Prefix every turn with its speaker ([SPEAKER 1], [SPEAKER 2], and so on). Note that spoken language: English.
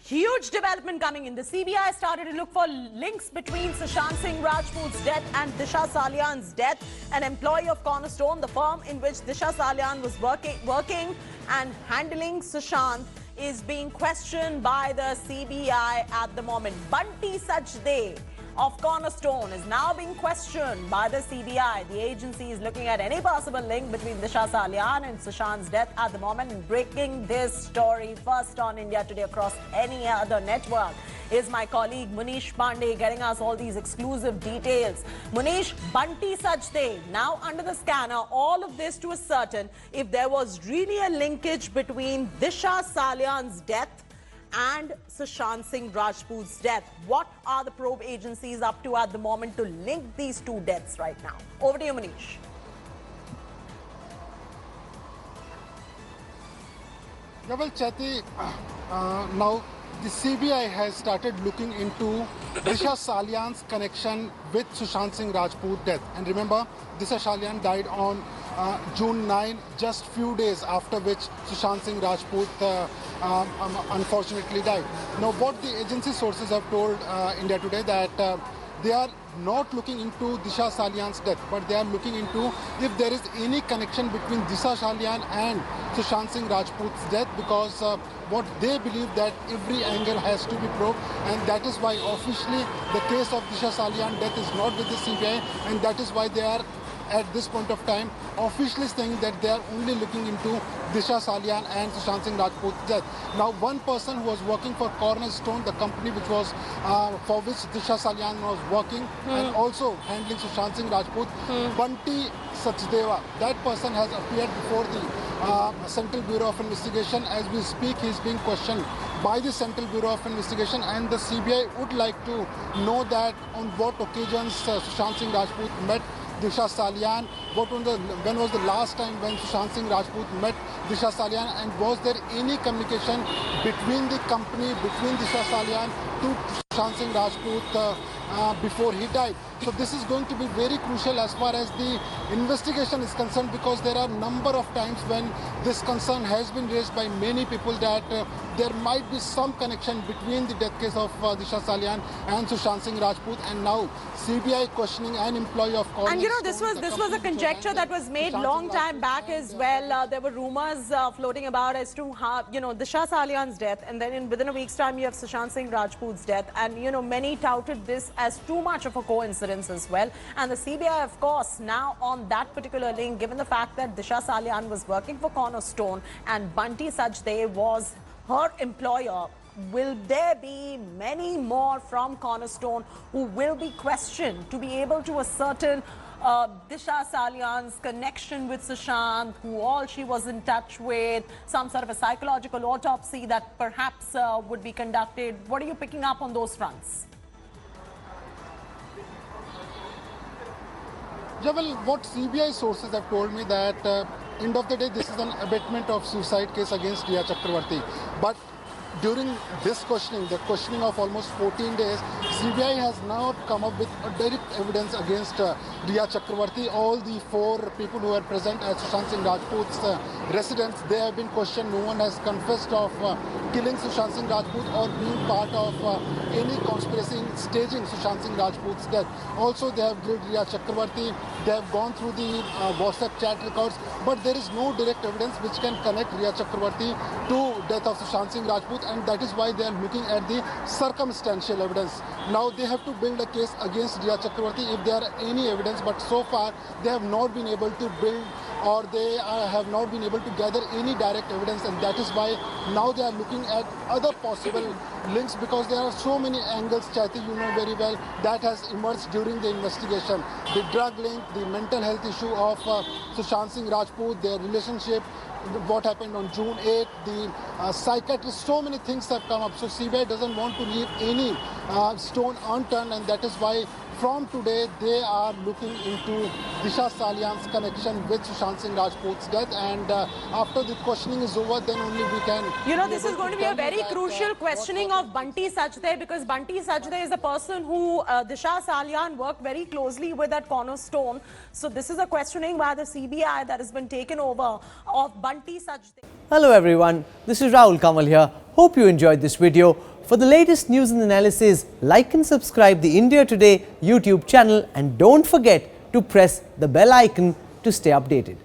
[SPEAKER 1] Huge development coming in. The CBI started to look for links between Sushant Singh Rajput's death and Disha Salian's death. An employee of Cornerstone, the firm in which Disha Salian was working and handling Sushant, is being questioned by the CBI at the moment. Bunty Sachdev of Cornerstone is now being questioned by the CBI. The agency is looking at any possible link between Disha Salian and Sushant's death at the moment. And breaking this story first on India Today across any other network is my colleague Munish Pandey, getting us all these exclusive details. Munish, Bunty Sachdev now under the scanner. All of this to ascertain if there was really a linkage between Disha Salian's death and Sushant Singh Rajput's death. What are the probe agencies up to at the moment to link these two deaths right now? Over to you, Manish.
[SPEAKER 2] Yeah, well, Chaiti, now the CBI has started looking into Disha Salian's connection with Sushant Singh Rajput death. And remember, Disha Salian died on June 9, just few days after which Sushant Singh Rajput unfortunately died. Now, what the agency sources have told India Today that they are not looking into Disha Salian's death, but they are looking into if there is any connection between Disha Salian and Sushant Singh Rajput's death, because what they believe that every angle has to be probed, and that is why officially the case of Disha Salian death is not with the CBI, and that is why they are at this point of time officially saying that they are only looking into Disha Salian and Sushant Singh Rajput's death. Now, one person who was working for Cornerstone, the company which was for which Disha Salian was working and also handling Sushant Singh Rajput, Bunty Sachdeva, that person has appeared before the Central Bureau of Investigation. As we speak, he is being questioned by the Central Bureau of Investigation, and the CBI would like to know that on what occasions Sushant Singh Rajput met Disha Salian, when was the last time when Sushant Singh Rajput met Disha Salian, and was there any communication between the company, between Disha Salian to Sushant Singh Rajput before he died. So this is going to be very crucial as far as the investigation is concerned, because there are a number of times when this concern has been raised by many people that there might be some connection between the death case of Disha Salian and Sushant Singh Rajput, and now CBI questioning an employee of Cornerstone.
[SPEAKER 1] And you know, this was a conjecture that was made long time back as well. There were rumors floating about as to how, you know, Disha Salian's death, and then within a week's time you have Sushant Singh Rajput's death, and you know, many touted this as too much of a coincidence as well. And the CBI, of course, now on that particular link, given the fact that Disha Salian was working for Cornerstone and Bunty Sachdev was her employer, will there be many more from Cornerstone who will be questioned to be able to ascertain Disha Salian's connection with Sushant, who all she was in touch with, some sort of a psychological autopsy that perhaps would be conducted? What are you picking up on those fronts?
[SPEAKER 2] Yeah, well, what CBI sources have told me that end of the day, this is an abatement of suicide case against Riya Chakravarti. But during this questioning, the questioning of almost 14 days, CBI has now come up with a direct evidence against Riya Chakravarti. All the four people who were present at Sushant Singh Rajput's residence, they have been questioned. No one has confessed of killing Sushant Singh Rajput or being part of any conspiracy in staging Sushant Singh Rajput's death. Also, they have grilled Riya Chakravarti. They have gone through the WhatsApp chat records, but there is no direct evidence which can connect Riya Chakravarti to death of Sushant Singh Rajput, and that is why they are looking at the circumstantial evidence. Now they have to build a case against Riya Chakravarti if there are any evidence, but so far they have not been able to build, or they have not been able to gather any direct evidence, and that is why now they are looking at other possible links, because there are so many angles, Chaiti, you know very well, that has emerged during the investigation. The drug link, the mental health issue of Sushant Singh Rajput, their relationship, what happened on June 8th, the psychiatrist, so many things have come up. So CBI doesn't want to leave any stone unturned, and that is why from today they are looking into Disha Salian's connection with Sushant Singh Rajput's death, and after the questioning is over, then only we can...
[SPEAKER 1] You know, this is going to be a very crucial questioning of Bunty Sachdev, because Bunty Sachdev is a person who Disha Salian worked very closely with at Cornerstone. So this is a questioning by the CBI that has been taken over of Bunty Sachdev.
[SPEAKER 3] Hello everyone, this is Rahul Kamal here. Hope you enjoyed this video. For the latest news and analysis, like and subscribe the India Today YouTube channel and don't forget to press the bell icon to stay updated.